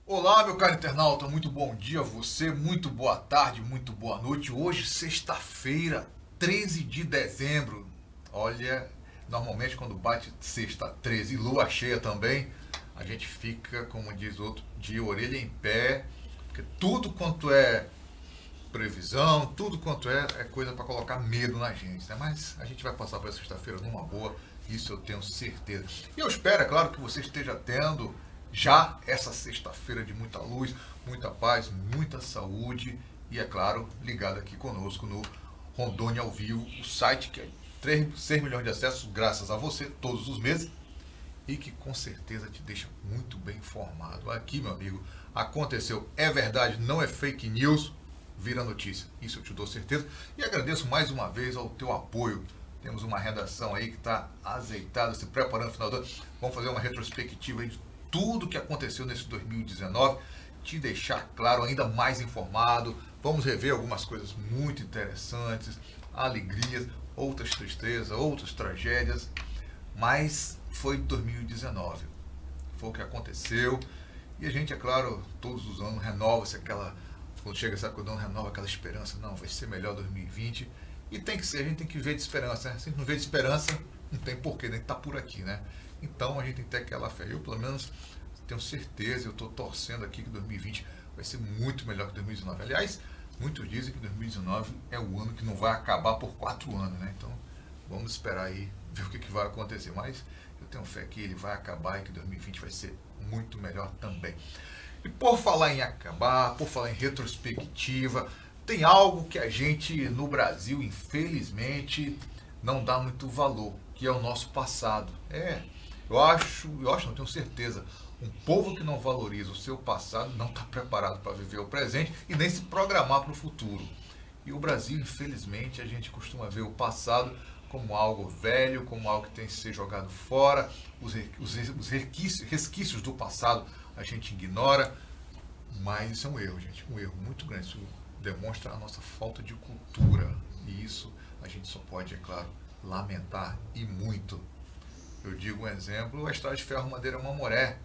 Olá, meu caro internauta, muito bom dia a você, muito boa tarde, muito boa noite. Hoje, sexta-feira, 13 de dezembro. Olha, normalmente quando bate sexta 13 e lua cheia também, a gente fica, como diz outro, de orelha em pé, porque tudo quanto é previsão, tudo quanto é coisa para colocar medo na gente, né? Mas a gente vai passar por essa sexta-feira numa boa, isso eu tenho certeza. E eu espero, é claro, que você esteja tendo já essa sexta-feira de muita luz, muita paz, muita saúde e, é claro, ligado aqui conosco no Rondônia ao Vivo, o site que é 6 milhões de acessos graças a você todos os meses e que com certeza te deixa muito bem informado. Aqui, meu amigo, aconteceu, é verdade, não é fake news, vira notícia. Isso eu te dou certeza. E agradeço mais uma vez ao teu apoio. Temos uma redação aí que está azeitada, se preparando no final do ano. Vamos fazer uma retrospectiva aí de tudo que aconteceu nesse 2019, te deixar, claro, ainda mais informado. Vamos rever algumas coisas muito interessantes, alegrias, outras tristezas, outras tragédias, mas foi 2019, foi o que aconteceu e a gente, é claro, todos os anos renova-se aquela, quando chega essa época do ano, renova aquela esperança, não, vai ser melhor 2020 e tem que ser, a gente tem que ver de esperança, né? Se a gente não vê de esperança, não tem porquê, nem estar por aqui, né? Então a gente tem que ter aquela fé. Eu, pelo menos, tenho certeza, eu estou torcendo aqui que 2020 vai ser muito melhor que 2019. Aliás, muitos dizem que 2019 é o ano que não vai acabar por 4 anos, né? Então, vamos esperar aí, ver o que vai acontecer. Mas eu tenho fé que ele vai acabar e que 2020 vai ser muito melhor também. E por falar em acabar, por falar em retrospectiva, tem algo que a gente no Brasil, infelizmente, não dá muito valor, que é o nosso passado. Não tenho certeza. Um povo que não valoriza o seu passado não está preparado para viver o presente e nem se programar para o futuro. E o Brasil, infelizmente, a gente costuma ver o passado como algo velho, como algo que tem que ser jogado fora. Os resquícios do passado a gente ignora, mas isso é um erro, gente, um erro muito grande. Isso demonstra a nossa falta de cultura e isso a gente só pode, é claro, lamentar e muito. Eu digo um exemplo, a Estrada de Ferro Madeira Mamoré.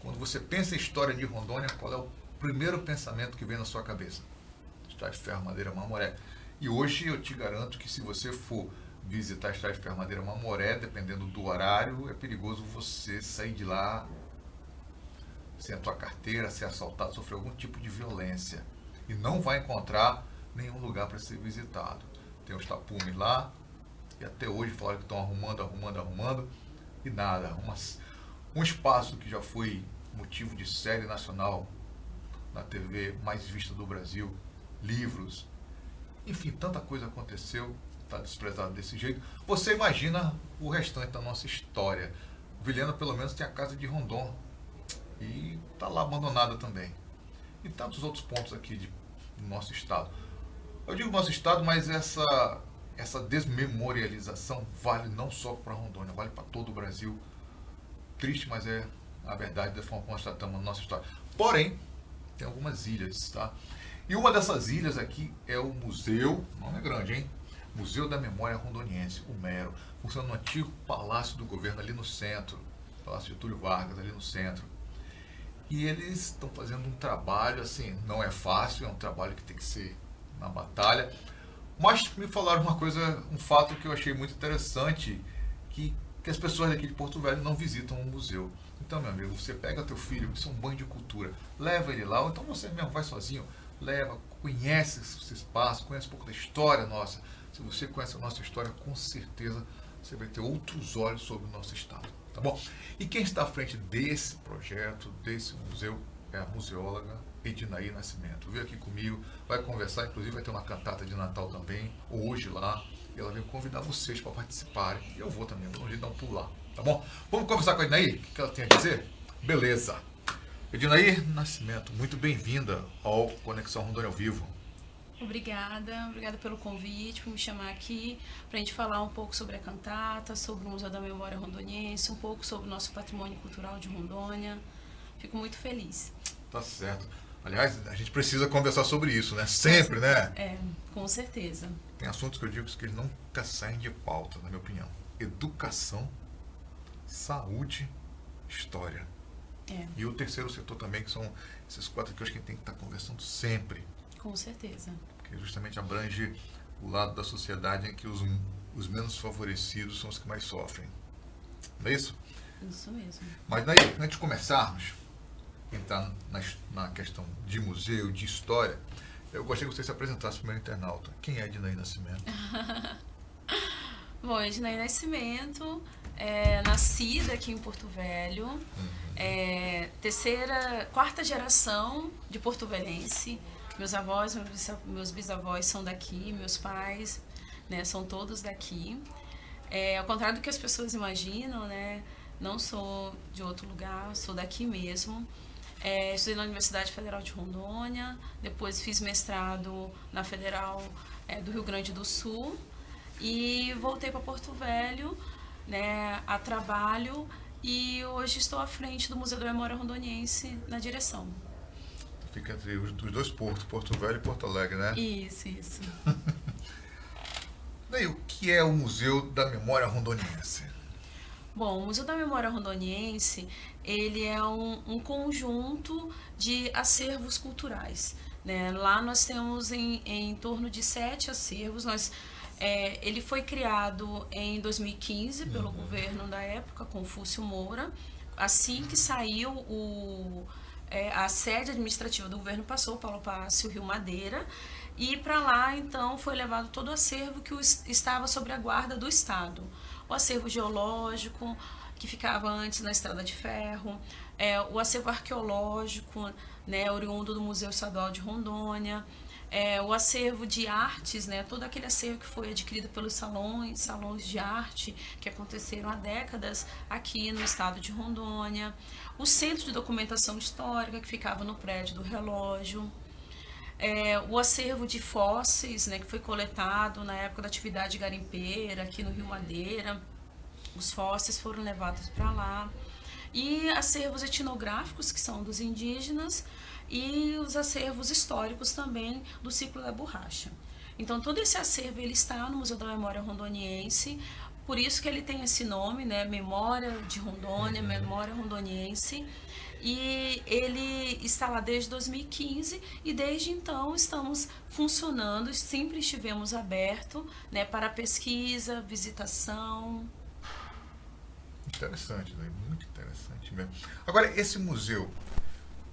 Quando você pensa em história de Rondônia, qual é o primeiro pensamento que vem na sua cabeça? Estrada de Ferro Madeira Mamoré. E hoje eu te garanto que se você for visitar a Estrada de Ferro Madeira Mamoré, dependendo do horário, é perigoso você sair de lá sem a tua carteira, ser assaltado, sofrer algum tipo de violência. E não vai encontrar nenhum lugar para ser visitado. Tem os tapumes lá, e até hoje falaram que estão arrumando, e nada. Um espaço que já foi motivo de série nacional na TV mais vista do Brasil, livros, enfim, tanta coisa aconteceu, está desprezado desse jeito. Você imagina o restante da nossa história. Vilhena pelo menos tem a casa de Rondon e está lá abandonada também. E tantos outros pontos aqui do nosso estado. Eu digo nosso estado, mas essa desmemorialização vale não só para Rondônia, vale para todo o Brasil. Triste, mas é a verdade da forma como nós tratamos a nossa história. Porém, tem algumas ilhas, tá? E uma dessas ilhas aqui é o museu, não é grande, hein? Museu da Memória Rondoniense, o Mero, funciona no antigo Palácio do Governo ali no centro, Palácio de Getúlio Vargas ali no centro. E eles estão fazendo um trabalho, assim, não é fácil, é um trabalho que tem que ser na batalha. Mas me falaram uma coisa, um fato que eu achei muito interessante, que as pessoas daqui de Porto Velho não visitam o museu. Então, meu amigo, você pega teu filho, isso é um banho de cultura, leva ele lá, ou então você mesmo vai sozinho, leva, conhece esse espaço, conhece um pouco da história nossa. Se você conhece a nossa história, com certeza você vai ter outros olhos sobre o nosso estado, tá bom? E quem está à frente desse projeto, desse museu, é a museóloga Edinaí Nascimento. Veio aqui comigo, vai conversar, inclusive vai ter uma cantata de Natal também, hoje lá, e ela veio convidar vocês para participarem. E eu vou também, vou dar um jeito de dar um pulo lá, tá bom? Vamos conversar com a Edinaí? O que ela tem a dizer? Beleza. Edinaí Nascimento, muito bem-vinda ao Conexão Rondônia ao Vivo. Obrigada pelo convite, por me chamar aqui, para a gente falar um pouco sobre a cantata, sobre o Museu da Memória Rondoniense, um pouco sobre o nosso patrimônio cultural de Rondônia. Fico muito feliz. Tá certo. Aliás, a gente precisa conversar sobre isso, né? Sempre, né? Com certeza. Tem assuntos que eu digo que eles nunca saem de pauta, na minha opinião. Educação, saúde, história. E o terceiro setor também, que são esses quatro que eu acho que a gente tem que estar conversando sempre. Com certeza. Porque justamente abrange o lado da sociedade em que os menos favorecidos são os que mais sofrem. Não é isso? Isso mesmo. Mas daí, antes de começarmos, entrar na questão de museu, de história, eu gostaria que você se apresentasse para o meu internauta. Quem é Ednaí Nascimento? Bom, Ednaí Nascimento, nascida aqui em Porto Velho, quarta geração de porto-velhense. Meus avós, meus bisavós são daqui, meus pais, né, são todos daqui. Ao contrário do que as pessoas imaginam, né, não sou de outro lugar, sou daqui mesmo. Estudei na Universidade Federal de Rondônia, depois fiz mestrado na Federal do Rio Grande do Sul e voltei para Porto Velho, né, a trabalho, e hoje estou à frente do Museu da Memória Rondoniense na direção. Fica entre os dois portos, Porto Velho e Porto Alegre, né? Isso. Daí, o que é o Museu da Memória Rondoniense? Bom, o Museu da Memória Rondoniense, ele é um conjunto de acervos culturais, né? Lá nós temos em torno de 7 acervos. Ele foi criado em 2015 pelo governo da época, Confúcio Moura. Assim que saiu a sede administrativa do governo, passou para o Palácio Rio Madeira, e para lá então foi levado todo o acervo que estava sob a guarda do Estado. O acervo geológico, que ficava antes na Estrada de Ferro, o acervo arqueológico, né, oriundo do Museu Estadual de Rondônia, o acervo de artes, né, todo aquele acervo que foi adquirido pelos salões de arte que aconteceram há décadas aqui no estado de Rondônia, o Centro de Documentação Histórica, que ficava no prédio do relógio, o acervo de fósseis, né, que foi coletado na época da atividade garimpeira aqui no Rio Madeira. Os fósseis foram levados para lá, e acervos etnográficos, que são dos indígenas, e os acervos históricos também do ciclo da borracha. Então todo esse acervo ele está no Museu da Memória Rondoniense, por isso que ele tem esse nome, né, Memória de Rondônia, Memória Rondoniense, e ele está lá desde 2015, e desde então estamos funcionando, sempre estivemos abertos, né, para pesquisa, visitação. Interessante, né? Muito interessante mesmo. Agora, esse museu,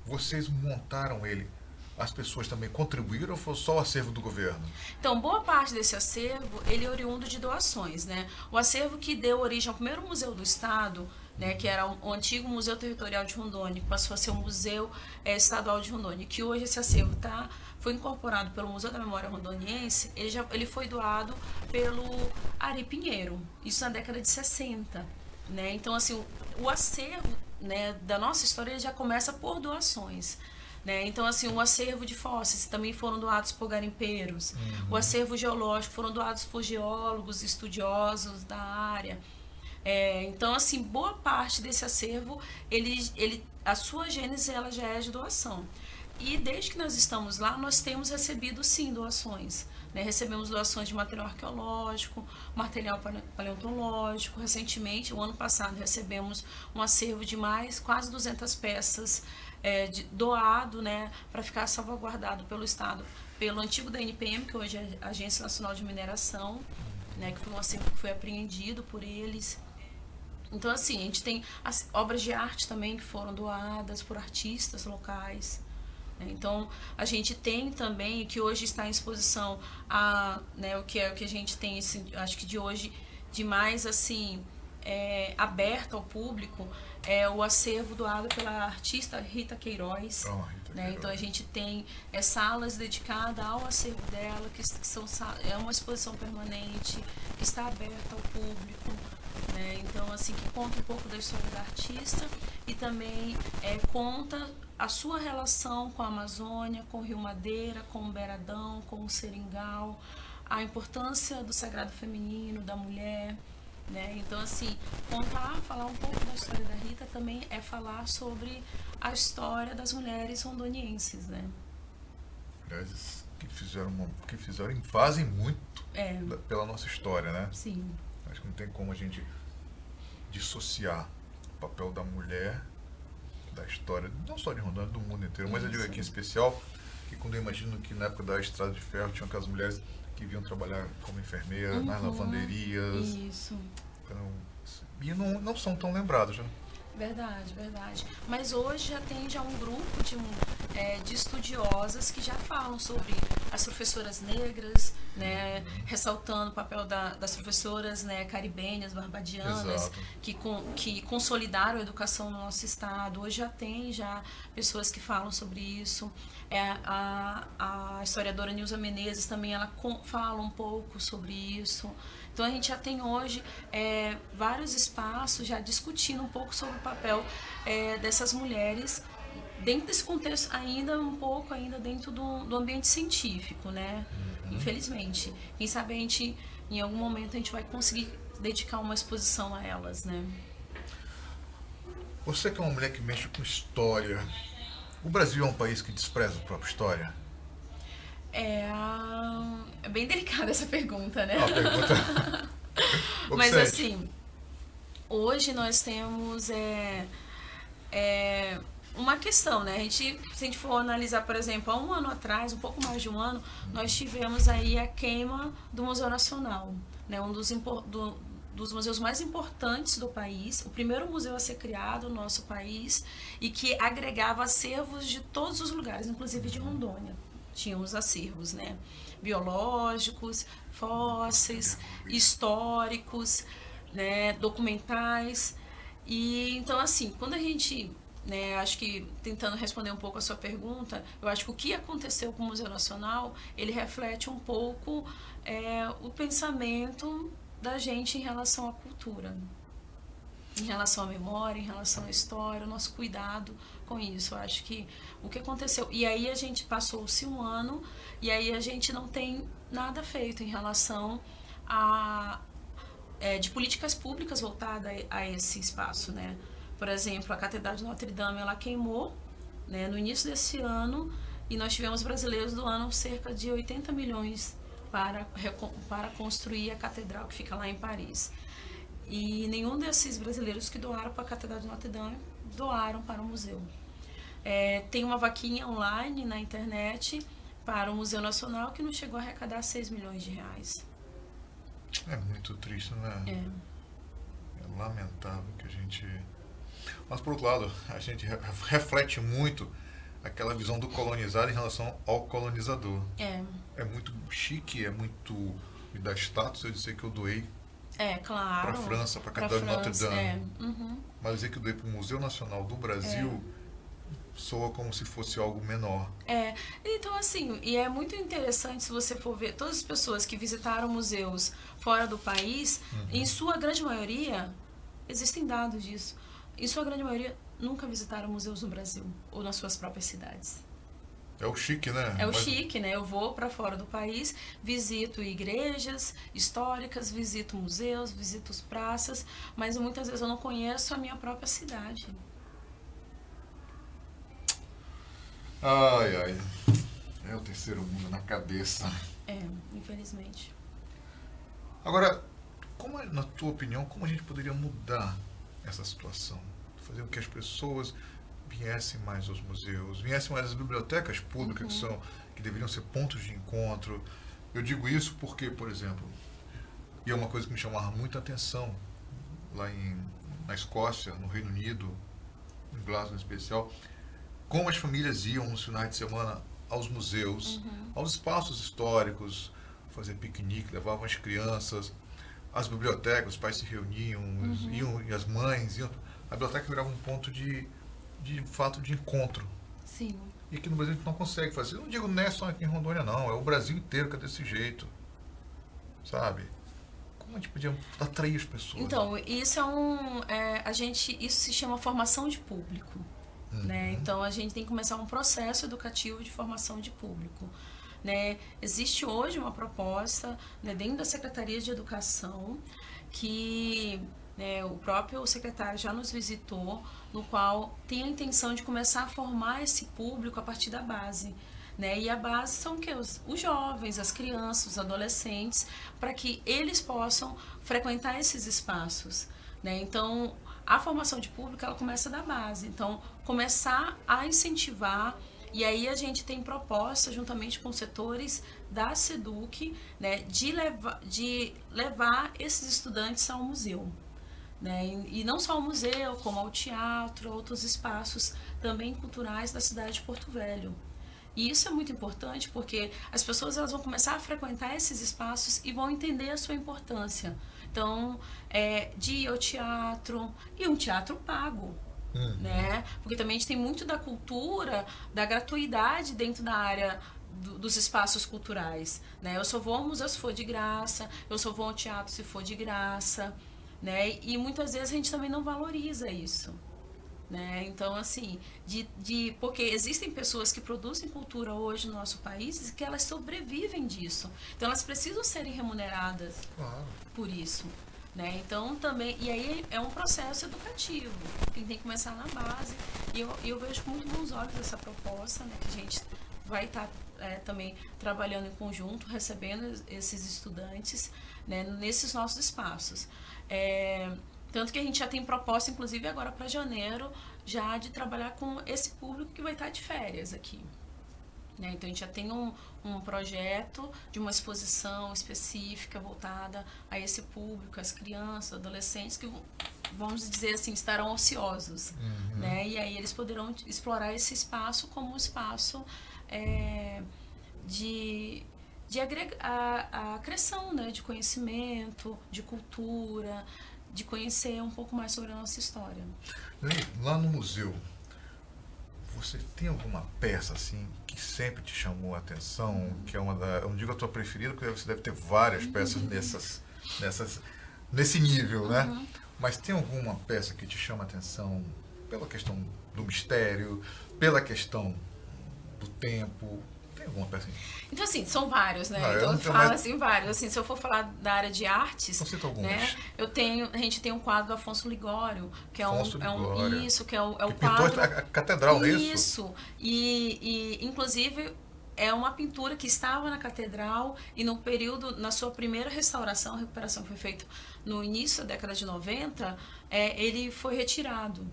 vocês montaram ele, as pessoas também contribuíram ou foi só o acervo do governo? Então, boa parte desse acervo, ele é oriundo de doações, né? O acervo que deu origem ao primeiro museu do estado, né, que era o antigo Museu Territorial de Rondônia, que passou a ser o Museu Estadual de Rondônia, que hoje esse acervo foi incorporado pelo Museu da Memória Rondoniense. Ele foi doado pelo Ari Pinheiro, isso na década de 60. Né? Então, assim, o acervo, né, da nossa história ele já começa por doações. Né? Então, assim, o acervo de fósseis também foram doados por garimpeiros. O acervo geológico foram doados por geólogos, estudiosos da área. Então, assim, boa parte desse acervo, a sua gênese ela já é de doação. E desde que nós estamos lá, nós temos recebido, sim, doações. Né? Recebemos doações de material arqueológico, material paleontológico. Recentemente, o ano passado, recebemos um acervo de quase 200 peças doado, né, para ficar salvaguardado pelo Estado, pelo antigo DNPM, que hoje é a Agência Nacional de Mineração, né, que foi um acervo que foi apreendido por eles. Então, assim, a gente tem as obras de arte também que foram doadas por artistas locais. Então, a gente tem também, que hoje está em exposição, né, o que a gente tem, acho que de hoje, de mais assim, aberto ao público, é o acervo doado pela artista Rita Queiroz. Né? Então, a gente tem salas dedicadas ao acervo dela, é uma exposição permanente, que está aberta ao público. Né? Então, assim, que conta um pouco da história da artista e também conta a sua relação com a Amazônia, com o Rio Madeira, com o Beradão, com o Seringal, a importância do sagrado feminino, da mulher, né? Então, assim, falar um pouco da história da Rita também é falar sobre a história das mulheres rondonienses, né? Aliás, que fizeram e fazem muito É, pela nossa história, né? sim. Acho que não tem como a gente dissociar o papel da mulher da história, não só de Rondônia, do mundo inteiro, mas eu digo aqui em especial, que quando eu imagino que na época da Estrada de Ferro tinham aquelas mulheres que vinham trabalhar como enfermeira nas lavanderias. Isso. Então, e não são tão lembrados, né? Verdade, verdade. Mas hoje já tem um grupo de estudiosas que já falam sobre as professoras negras, né, ressaltando o papel das professoras, né, caribenhas, barbadianas, Exato. que consolidaram a educação no nosso estado. Hoje já tem pessoas que falam sobre isso. A historiadora Nilza Menezes também ela fala um pouco sobre isso. Então a gente já tem hoje vários espaços já discutindo um pouco sobre o papel dessas mulheres dentro desse contexto um pouco ainda dentro do ambiente científico, né? Infelizmente. Quem sabe em algum momento a gente vai conseguir dedicar uma exposição a elas, né? Você que é uma mulher que mexe com história, o Brasil é um país que despreza a própria história? É bem delicada essa pergunta, né? Ah, pergunta. Mas Obsede. assim, hoje nós temos uma questão, né? Se a gente for analisar, por exemplo, há um ano atrás, um pouco mais de um ano, nós tivemos aí a queima do Museu Nacional, né? Um dos museus mais importantes do país, o primeiro museu a ser criado no nosso país e que agregava acervos de todos os lugares, inclusive de Rondônia. Tínhamos acervos, né? Biológicos, fósseis, históricos, né? Documentais. E então, assim, quando a gente, né, acho que tentando responder um pouco a sua pergunta, eu acho que o que aconteceu com o Museu Nacional, ele reflete um pouco o pensamento da gente em relação à cultura, em relação à memória, em relação à história, o nosso cuidado com isso. Eu acho que o que aconteceu... E aí a gente passou-se um ano e aí a gente não tem nada feito em relação de políticas públicas voltadas a esse espaço, né? Por exemplo, a Catedral de Notre Dame, ela queimou, né, no início desse ano e nós tivemos brasileiros doando cerca de 80 milhões para construir a catedral que fica lá em Paris. E nenhum desses brasileiros que doaram para a Catedral de Notre Dame doaram para o museu. Tem uma vaquinha online na internet para o Museu Nacional que não chegou a arrecadar 6 milhões de reais. É muito triste, né? É lamentável que a gente... Mas, por outro lado, a gente reflete muito aquela visão do colonizado em relação ao colonizador. É muito chique, é muito... me dá status eu dizer que eu doei Claro. para a França, para a Catedral de Notre Dame. Mas dizer que eu doei para o Museu Nacional do Brasil soa como se fosse algo menor. Então assim, e é muito interessante se você for ver todas as pessoas que visitaram museus fora do país, em sua grande maioria, existem dados disso, em sua grande maioria nunca visitaram museus no Brasil ou nas suas próprias cidades. É o chique, né? É o chique, né? Eu vou para fora do país, visito igrejas históricas, visito museus, visito praças, mas muitas vezes eu não conheço a minha própria cidade. Ai, ai. É o terceiro mundo na cabeça. Infelizmente. Agora, na tua opinião, como a gente poderia mudar essa situação? Fazer com que as pessoas viessem mais aos museus, viessem mais às bibliotecas públicas que deveriam ser pontos de encontro. Eu digo isso porque, por exemplo, e é uma coisa que me chamava muita atenção lá na Escócia, no Reino Unido, em Glasgow em especial, como as famílias iam nos finais de semana aos museus, aos espaços históricos, fazer piquenique, levavam as crianças, as bibliotecas, os pais se reuniam, iam, e as mães iam. A biblioteca virava um ponto de fato de encontro. Sim. E aqui no Brasil a gente não consegue fazer. Eu não digo não é só aqui em Rondônia, não. É o Brasil inteiro que é desse jeito. Sabe? Como a gente podia atrair as pessoas? Então, isso isso se chama formação de público. Né? Então, a gente tem que começar um processo educativo de formação de público. Né? Existe hoje uma proposta, né, dentro da Secretaria de Educação que o próprio secretário já nos visitou, no qual tem a intenção de começar a formar esse público a partir da base. Né? E a base são o quê? Os jovens, as crianças, os adolescentes, para que eles possam frequentar esses espaços. Né? Então, a formação de público ela começa da base. Então, começar a incentivar, e aí a gente tem proposta, juntamente com os setores da SEDUC, né, de levar esses estudantes ao museu. Né? E não só ao museu, como ao teatro, outros espaços também culturais da cidade de Porto Velho. E isso é muito importante porque as pessoas elas vão começar a frequentar esses espaços e vão entender a sua importância. Então, de ir ao teatro, e um teatro pago. Né? Porque também a gente tem muito da cultura, da gratuidade dentro da área dos espaços culturais. Né? Eu só vou ao museu se for de graça, eu só vou ao teatro se for de graça. Né? E muitas vezes a gente também não valoriza isso. Né? Então, assim, porque existem pessoas que produzem cultura hoje no nosso país e que elas sobrevivem disso. Então, elas precisam serem remuneradas por isso. Né? Então, também, e aí é um processo educativo, que tem que começar na base. E eu vejo com muito bons olhos essa proposta, né, que a gente vai estar também trabalhando em conjunto, recebendo esses estudantes, né, nesses nossos espaços. Tanto que a gente já tem proposta, inclusive agora para janeiro, já de trabalhar com esse público que vai estar de férias aqui. Né? Então a gente já tem um projeto de uma exposição específica voltada a esse público, as crianças, adolescentes que, vamos dizer assim, estarão ociosos. Né? E aí eles poderão explorar esse espaço como um espaço de agregar a acreção, né, de conhecimento, de cultura, de conhecer um pouco mais sobre a nossa história. Lá no museu, você tem alguma peça assim que sempre te chamou a atenção, que é eu não digo a tua preferida, porque você deve ter várias peças nesse nível, né? Mas tem alguma peça que te chama a atenção pela questão do mistério, pela questão do tempo? Tem alguma peça assim? Então, assim, são vários, né? Então, assim, vários. Assim, se eu for falar da área de artes, né? A gente tem um quadro do Afonso Ligório, que é isso, que é o quadro... pintou a catedral, não é isso? Isso. E inclusive, é uma pintura que estava na catedral e no período, na sua primeira restauração, a recuperação que foi feita no início da década de 90, ele foi retirado.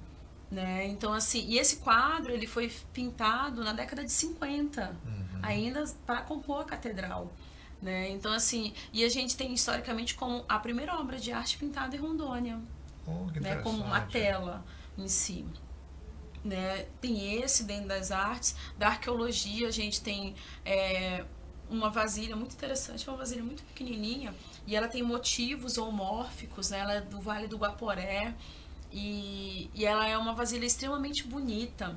Né? Então, assim, e esse quadro ele foi pintado na década de 50, ainda para compor a catedral. Né? Então, assim, e a gente tem historicamente como a primeira obra de arte pintada em Rondônia, né? Como uma tela em si. Né? Tem esse dentro das artes, da arqueologia, a gente tem uma vasilha muito interessante, uma vasilha muito pequenininha, e ela tem motivos zoomórficos, né? Ela é do Vale do Guaporé. E ela é uma vasilha extremamente bonita.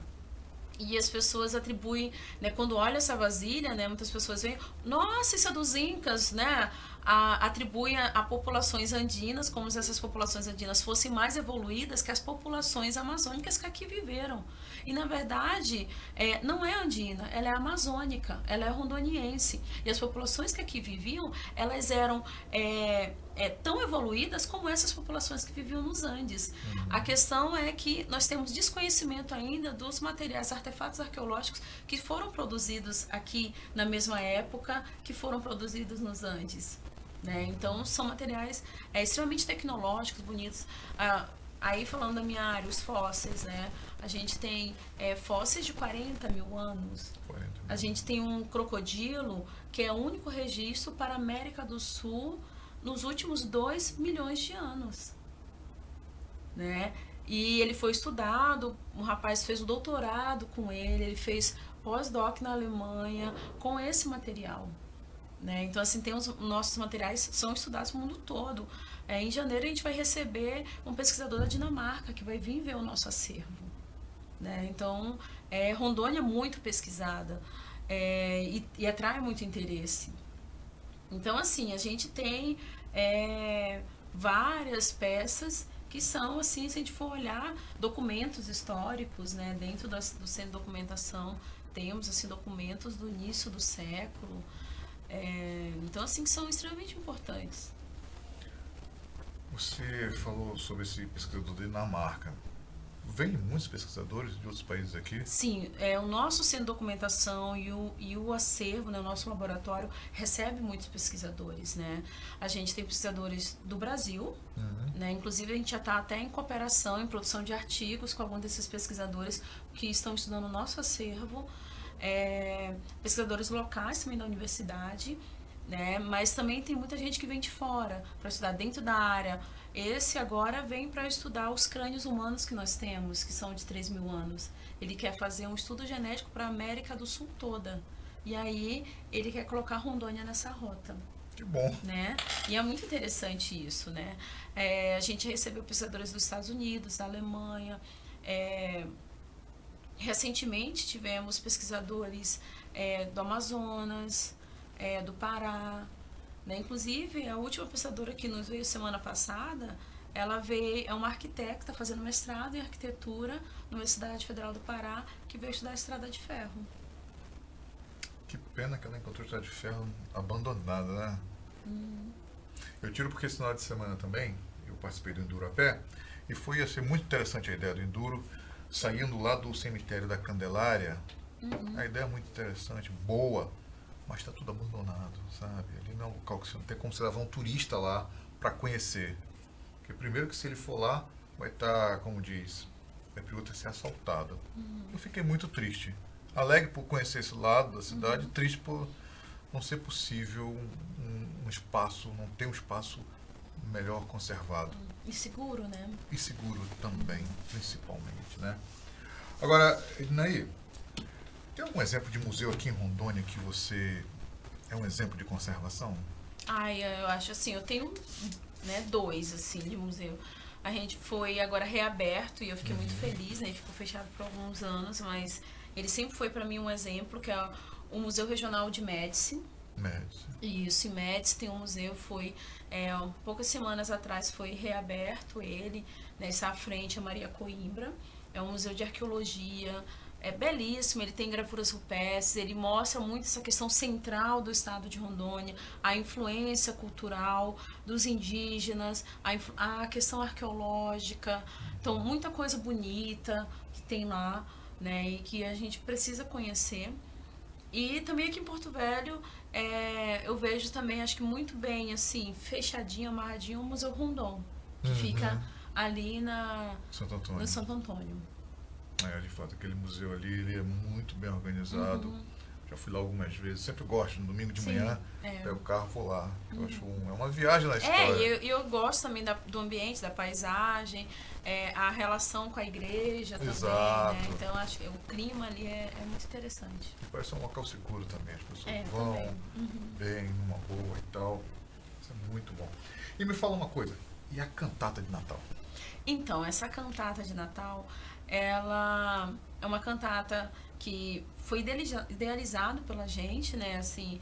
E as pessoas atribuem, né, quando olha essa vasilha, né, muitas pessoas veem, nossa, isso é dos Incas, né? Atribuem a populações andinas, como se essas populações andinas fossem mais evoluídas que as populações amazônicas que aqui viveram. E, na verdade, não é andina, ela é amazônica, ela é rondoniense. E as populações que aqui viviam, elas eram tão evoluídas como essas populações que viviam nos Andes. A questão é que nós temos desconhecimento ainda dos materiais, artefatos arqueológicos que foram produzidos aqui na mesma época que foram produzidos nos Andes. Né? Então, são materiais extremamente tecnológicos, bonitos. Aí, falando da minha área, os fósseis, né? A gente tem fósseis de 40 mil anos. A gente tem um crocodilo que é o único registro para a América do Sul nos últimos 2 milhões de anos. Né? E ele foi estudado, um rapaz fez o doutorado com ele fez pós-doc na Alemanha com esse material. Né? Então, assim, tem os nossos materiais são estudados no mundo todo. Em janeiro a gente vai receber um pesquisador da Dinamarca que vai vir ver o nosso acervo. Né? Então, Rondônia é muito pesquisada e atrai muito interesse. Então, assim, a gente tem várias peças que são, assim, se a gente for olhar, documentos históricos, né? Dentro do centro de documentação, temos, assim, documentos do início do século. Então, assim, que são extremamente importantes. Você falou sobre esse pesquisador da Dinamarca. Vêm muitos pesquisadores de outros países aqui? Sim, o nosso centro de documentação e o acervo, né, o nosso laboratório, recebe muitos pesquisadores, né? A gente tem pesquisadores do Brasil, né? Inclusive a gente já está até em cooperação, em produção de artigos com alguns desses pesquisadores que estão estudando o nosso acervo, pesquisadores locais também da universidade, né? Mas também tem muita gente que vem de fora para estudar dentro da área. Esse agora vem para estudar os crânios humanos que nós temos, que são de 3.000 anos. Ele quer fazer um estudo genético para a América do Sul toda. E aí ele quer colocar Rondônia nessa rota. Que bom. Né? E é muito interessante isso, né? A gente recebeu pesquisadores dos Estados Unidos, da Alemanha. Recentemente tivemos pesquisadores do Amazonas, do Pará, né? Inclusive, a última pesquisadora que nos veio semana passada, ela veio, é uma arquiteta, está fazendo mestrado em arquitetura na Universidade Federal do Pará, que veio estudar a Estrada de Ferro. Que pena que ela encontrou a Estrada de Ferro abandonada, né? Eu tiro porque esse final de semana também, eu participei do Enduro a pé, e foi assim, muito interessante a ideia do Enduro, saindo lá do cemitério da Candelária. A ideia é muito interessante, boa, mas está tudo abandonado, sabe? Ali não é um local que você não tem como você levar um turista lá para conhecer. Porque primeiro que se ele for lá, vai estar, como diz, é perigoso ser assaltado. Eu fiquei muito triste. Alegre por conhecer esse lado da cidade, triste por não ser possível um espaço, não ter um espaço melhor conservado. E seguro, né? E seguro também, principalmente, né? Agora, Ednaí, tem algum exemplo de museu aqui em Rondônia que você é um exemplo de conservação? Eu acho assim, eu tenho, né, dois, assim, de museu. A gente foi agora reaberto e eu fiquei muito feliz, né? Ficou fechado por alguns anos, mas ele sempre foi para mim um exemplo, que é o Museu Regional de Médici. Médici. Isso, em Médici tem um museu, poucas semanas atrás foi reaberto ele, né, está à frente a Maria Coimbra. É um museu de arqueologia, é belíssimo, ele tem gravuras rupestres, ele mostra muito essa questão central do estado de Rondônia, a influência cultural dos indígenas, a questão arqueológica, então muita coisa bonita que tem lá, né, e que a gente precisa conhecer. E também aqui em Porto Velho, eu vejo também, acho que muito bem, assim, fechadinho, amarradinho, o Museu Rondon, que fica ali Santo Antônio. no Santo Antônio. De fato, aquele museu ali, ele é muito bem organizado. Já fui lá algumas vezes, sempre gosto, no domingo de manhã, pego o carro e vou lá. Eu acho é uma viagem na história. Eu gosto também do ambiente, da paisagem, a relação com a igreja também, Exato. né? Então acho que o clima ali é muito interessante. E parece um local seguro também, as pessoas vão bem, numa boa e tal. Isso é muito bom. E me fala uma coisa, e a cantata de Natal? Então, essa cantata de Natal, ela é uma cantata que foi idealizado pela gente, né, assim,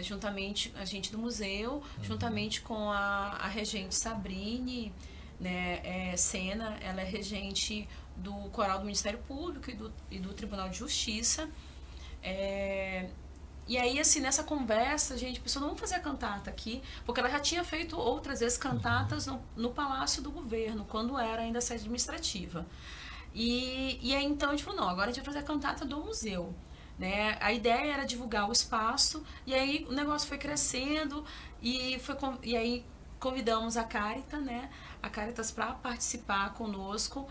juntamente, a gente do museu, juntamente com a regente Sabrine, né, Sena, ela é regente do coral do Ministério Público e do Tribunal de Justiça. E aí, assim, nessa conversa, a gente pensou, não vamos fazer a cantata aqui, porque ela já tinha feito outras vezes cantatas no Palácio do Governo, quando era ainda sede administrativa. E aí, então, a gente falou, não, agora a gente vai fazer a cantata do museu. Né? A ideia era divulgar o espaço, e aí o negócio foi crescendo, e aí convidamos a Caritas, né? A Caritas para participar conosco,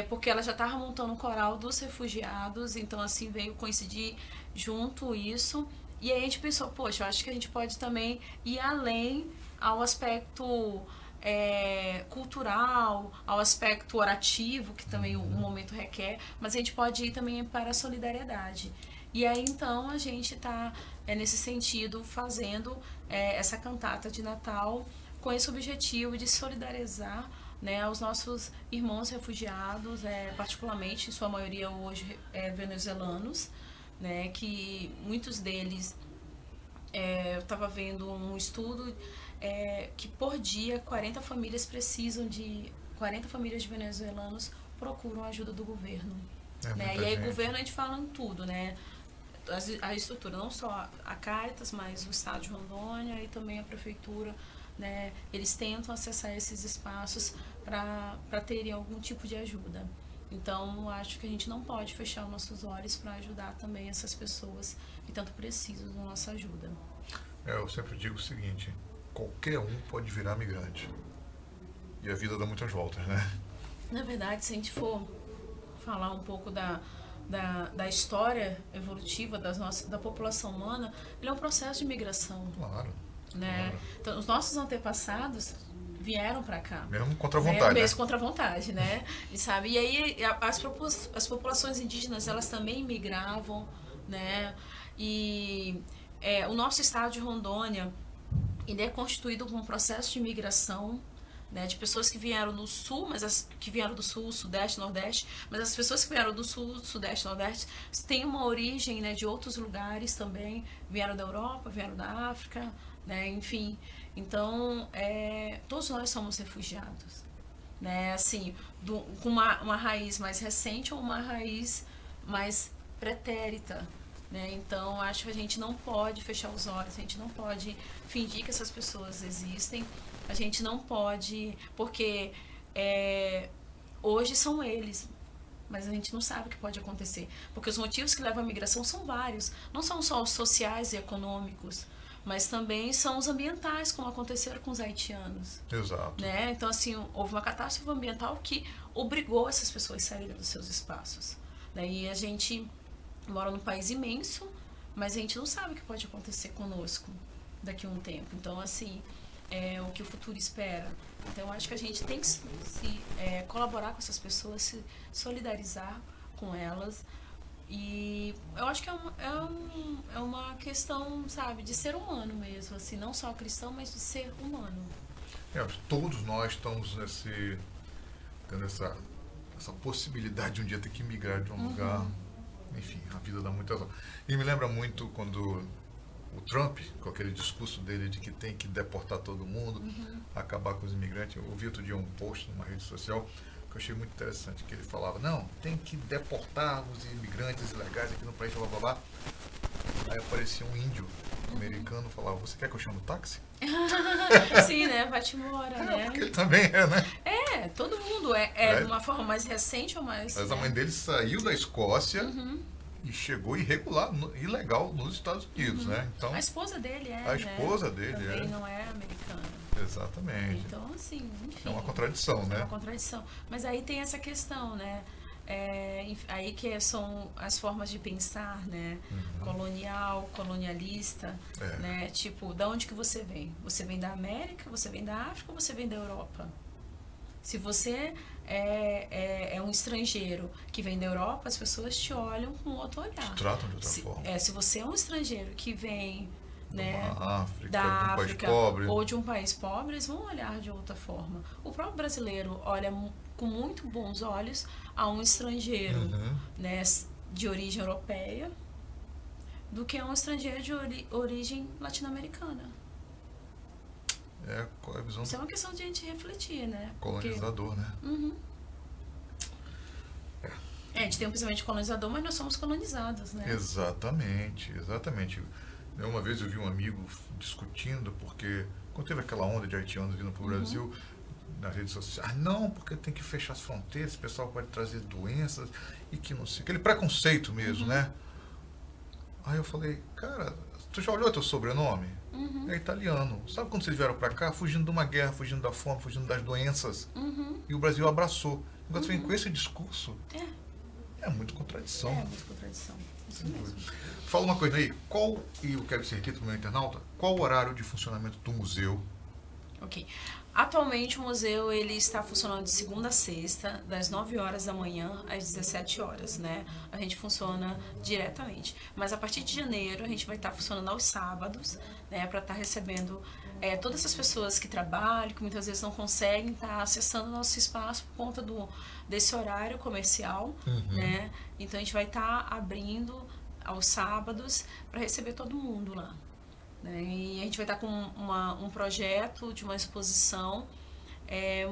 porque ela já estava montando um coral dos refugiados, então assim veio coincidir junto isso, e aí a gente pensou, poxa, eu acho que a gente pode também ir além ao aspecto cultural, ao aspecto orativo, que também o momento requer, mas a gente pode ir também para a solidariedade. E aí então a gente está nesse sentido fazendo essa cantata de Natal com esse objetivo de solidarizar, né, aos nossos irmãos refugiados, particularmente, em sua maioria hoje venezuelanos, né, que muitos deles, eu estava vendo um estudo que por dia 40 famílias de venezuelanos procuram a ajuda do governo. Né? E aí o governo a gente fala em tudo, né? A estrutura, não só a Caritas, mas o Estado de Rondônia e também a Prefeitura né, eles tentam acessar esses espaços para terem algum tipo de ajuda. Então, acho que a gente não pode fechar os nossos olhos para ajudar também essas pessoas que tanto precisam da nossa ajuda. Eu sempre digo o seguinte, qualquer um pode virar migrante. E a vida dá muitas voltas, né? Na verdade, se a gente for falar um pouco da história evolutiva da população humana, ele é um processo de migração. Claro. Né? Claro. Então, os nossos antepassados vieram para cá. Mesmo contra a vontade, mesmo né? contra a vontade, né? E sabe? E aí as populações indígenas, elas também migravam, né? E o nosso estado de Rondônia, ele é constituído por um processo de migração, né, de pessoas que vieram do sul, que vieram do sul, sudeste, nordeste, mas as pessoas que vieram do sul, sudeste, nordeste têm uma origem, né, de outros lugares também, vieram da Europa, vieram da África, né, enfim. Então, todos nós somos refugiados, né, assim, com uma raiz mais recente ou uma raiz mais pretérita, né? Então, acho que a gente não pode fechar os olhos, a gente não pode fingir que essas pessoas existem, a gente não pode, porque hoje são eles, mas a gente não sabe o que pode acontecer, porque os motivos que levam à migração são vários, não são só os sociais e econômicos, mas também são os ambientais, como aconteceram com os haitianos. Exato. Né? Então, assim, houve uma catástrofe ambiental que obrigou essas pessoas a saírem dos seus espaços. Daí a gente mora num país imenso, mas a gente não sabe o que pode acontecer conosco daqui a um tempo. Então, assim, o que o futuro espera. Então, eu acho que a gente tem que colaborar com essas pessoas, se solidarizar com elas. E eu acho que é uma questão, sabe, de ser humano mesmo, assim, não só cristão, mas de ser humano. Todos nós estamos tendo essa possibilidade de um dia ter que migrar de um lugar. Enfim, a vida dá muitas voltas. E me lembra muito quando o Trump, com aquele discurso dele de que tem que deportar todo mundo, acabar com os imigrantes. Eu ouvi outro dia um post numa rede social que eu achei muito interessante, que ele falava, não, tem que deportar os imigrantes ilegais aqui no país, blá blá blá. Aí aparecia um índio americano e falava, você quer que eu chame o táxi? Sim, né? Vai-te embora, né? Porque ele também né? Todo mundo de uma forma mais recente ou mais... Mas a mãe dele saiu da Escócia e chegou ilegal nos Estados Unidos, né? Então, a esposa dele A esposa dele também não é americana. Exatamente. Então, assim, enfim... É uma contradição, né? É uma contradição. Mas aí tem essa questão, né? Aí que são as formas de pensar, né? Colonial, colonialista, né? Tipo, da onde que você vem? Você vem da América, você vem da África ou você vem da Europa? Se você é um estrangeiro que vem da Europa, as pessoas te olham com outro olhar. Te tratam de outra forma. Se você é um estrangeiro que vem, né, África, da de um África país pobre, ou de um país pobre, eles vão olhar de outra forma. O próprio brasileiro olha com muito bons olhos a um estrangeiro, né, de origem europeia do que a um estrangeiro de origem latino-americana. Qual é a visão Isso é uma questão de a gente refletir, né? colonizador, né? A gente tem um pensamento colonizador, mas nós somos colonizados, né? Exatamente. Uma vez eu vi um amigo discutindo, porque quando teve aquela onda de haitianos vindo para o Brasil, nas redes sociais, não, porque tem que fechar as fronteiras, esse pessoal pode trazer doenças e que não sei, aquele preconceito mesmo, né? Aí eu falei, cara, tu já olhou teu sobrenome? É italiano. Sabe quando vocês vieram para cá? Fugindo de uma guerra, fugindo da fome, fugindo das doenças. E o Brasil abraçou. Agora vem com esse discurso. É muito contradição. É muita contradição. Isso mesmo. Fala uma coisa aí, e eu quero que você repita para o meu internauta, qual o horário de funcionamento do museu? Ok. Atualmente o museu ele está funcionando de segunda a sexta, das 9 horas da manhã às 17 horas, né? A gente funciona diretamente. Mas a partir de janeiro a gente vai estar funcionando aos sábados, né? Para estar recebendo todas essas pessoas que trabalham, que muitas vezes não conseguem estar acessando o nosso espaço por conta desse horário comercial, né? Então a gente vai estar abrindo aos sábados para receber todo mundo lá. E a gente vai estar com um projeto de uma exposição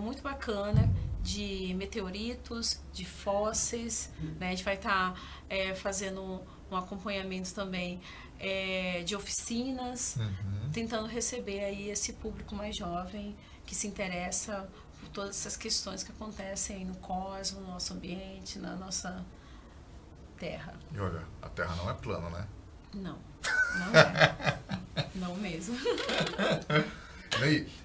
muito bacana de meteoritos, de fósseis, né? A gente vai estar fazendo um acompanhamento também de oficinas, tentando receber aí esse público mais jovem que se interessa por todas essas questões que acontecem aí no cosmos, no nosso ambiente, na nossa Terra. E olha, a Terra não é plana, né? Não, não é. Não mesmo.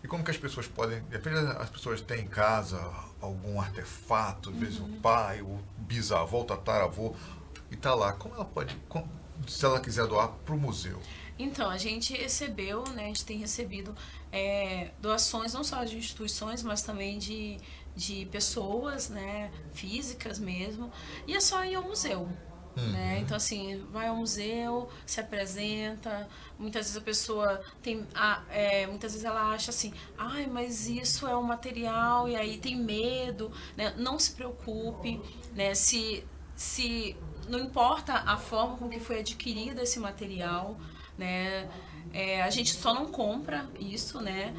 E como que as pessoas podem... Depende, as pessoas têm em casa algum artefato, às vezes o pai, o bisavô, o tataravô, e tá lá. Como ela pode... se ela quiser doar para o museu? Então, a gente recebeu, né, a gente tem recebido doações não só de instituições, mas também de pessoas, né, físicas mesmo, e é só ir ao museu. Né? Então, assim, vai ao museu, se apresenta, muitas vezes a pessoa tem, muitas vezes ela acha assim, ai, mas isso é um material, e aí tem medo, né? Não se preocupe, né? Se não importa a forma com que foi adquirido esse material, né? A gente só não compra isso, né?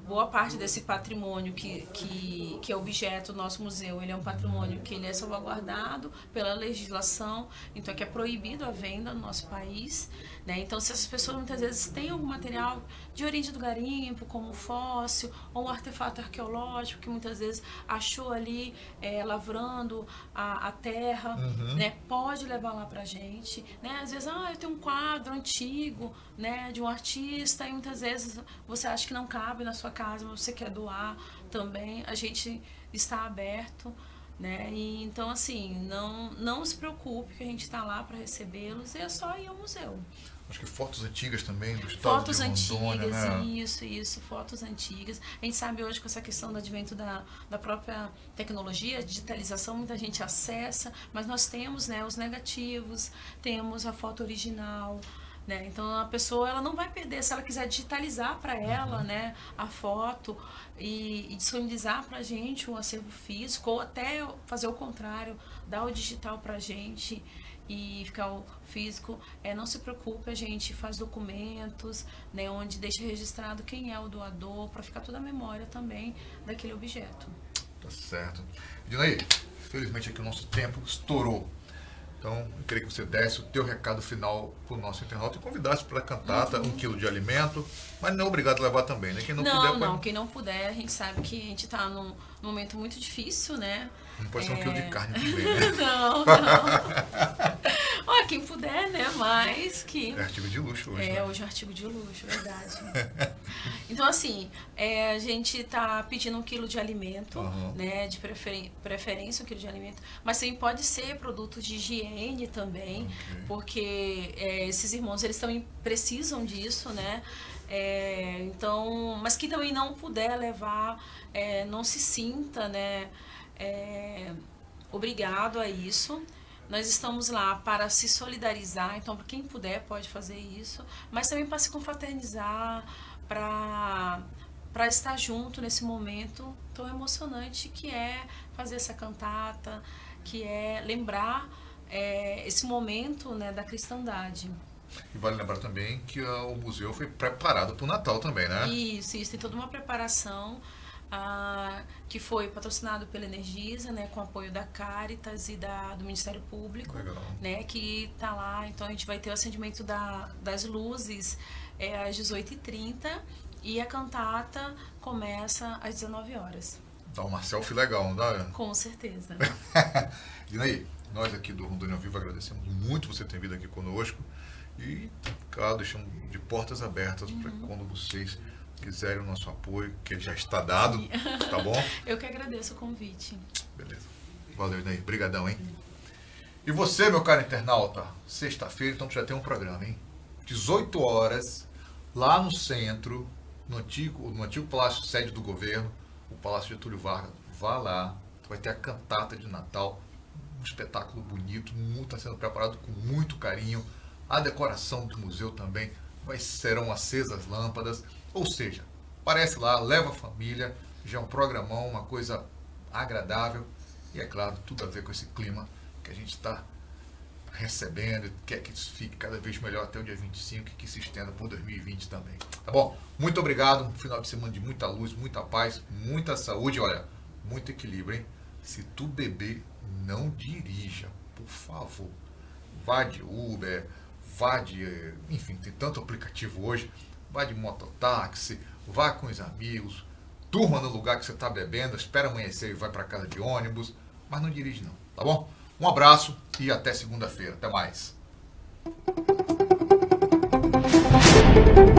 Boa parte desse patrimônio que é objeto do nosso museu, ele é um patrimônio que ele é salvaguardado pela legislação, então que é proibido a venda no nosso país, né? Então, se essas pessoas muitas vezes têm algum material de origem do garimpo, como um fóssil ou um artefato arqueológico que muitas vezes achou ali lavrando a terra, né? Pode levar lá pra gente, né? Às vezes, eu tenho um quadro antigo, né, de um artista, e muitas vezes você acha que não cabe na sua casa, mas você quer doar também, a gente está aberto, né? E então, assim, não se preocupe que a gente está lá para recebê-los, é só ir ao museu. Acho que fotos antigas também do estado Fotos de Rondônia, antigas, né? Isso, fotos antigas. A gente sabe hoje com essa questão do advento da própria tecnologia, a digitalização, muita gente acessa, mas nós temos, né, os negativos, temos a foto original, né? Então a pessoa ela não vai perder se ela quiser digitalizar para ela, né, a foto e disponibilizar para a gente um acervo físico, ou até fazer o contrário, dar o digital para a gente e ficar o físico. Não se preocupe, a gente faz documentos, né, onde deixa registrado quem é o doador, para ficar toda a memória também daquele objeto. Tá certo. Ednei, felizmente aqui o nosso tempo estourou. Então, eu queria que você desse o teu recado final para o nosso internauta e convidasse para a cantata 1 quilo de alimento, mas não é obrigado a levar também, né? Quem não puder... Quem não puder, a gente sabe que a gente está num momento muito difícil, né? Não pode ser 1 quilo de carne também, né? Não. Olha, quem puder, né? Mas que... É artigo de luxo hoje, né? Hoje é um artigo de luxo, verdade. Então, assim, a gente está pedindo 1 quilo de alimento, né? De preferência 1 quilo de alimento, mas também pode ser produto de higiene também, porque esses irmãos, eles também precisam disso, né? Então, mas quem também não puder levar, não se sinta, né, obrigado a isso. Nós estamos lá para se solidarizar, então para quem puder pode fazer isso, mas também para se confraternizar, para estar junto nesse momento tão emocionante que é fazer essa cantata, que é lembrar esse momento, né, da cristandade. E vale lembrar também que o museu foi preparado para o Natal também, né? Isso, tem toda uma preparação que foi patrocinado pela Energisa, né, com apoio da Caritas e do Ministério Público. Legal. Né, que está lá. Então a gente vai ter o acendimento das luzes às 18h30 e a cantata começa às 19 horas. Dá uma selfie legal, não dá? Com certeza. Dinaí, nós aqui do Rondônia ao Vivo agradecemos muito você ter vindo aqui conosco e, claro, deixamos de portas abertas para quando vocês quiserem o nosso apoio, que ele já está dado, tá bom? Eu que agradeço o convite. Beleza. Valeu, Dinaí. Brigadão, hein? E você, meu caro internauta, sexta-feira, então tu já tem um programa, hein? 18 horas, lá no centro, no antigo Palácio Sede do Governo, o Palácio Getúlio Vargas. Vá lá, vai ter a cantata de Natal, um espetáculo bonito, está sendo preparado com muito carinho. A decoração do museu também serão acesas lâmpadas, ou seja, aparece lá, leva a família, já é um programão, uma coisa agradável e, é claro, tudo a ver com esse clima que a gente está recebendo e quer que isso fique cada vez melhor até o dia 25 e que se estenda por 2020 também. Tá bom? Muito obrigado. Um final de semana de muita luz, muita paz, muita saúde. Olha, muito equilíbrio, hein? Se tu beber, não dirija, por favor. Vá de Uber, vá de, enfim, tem tanto aplicativo hoje, vá de mototáxi, vá com os amigos, durma no lugar que você está bebendo, espera amanhecer e vai para casa de ônibus, mas não dirige não, tá bom? Um abraço e até segunda-feira. Até mais.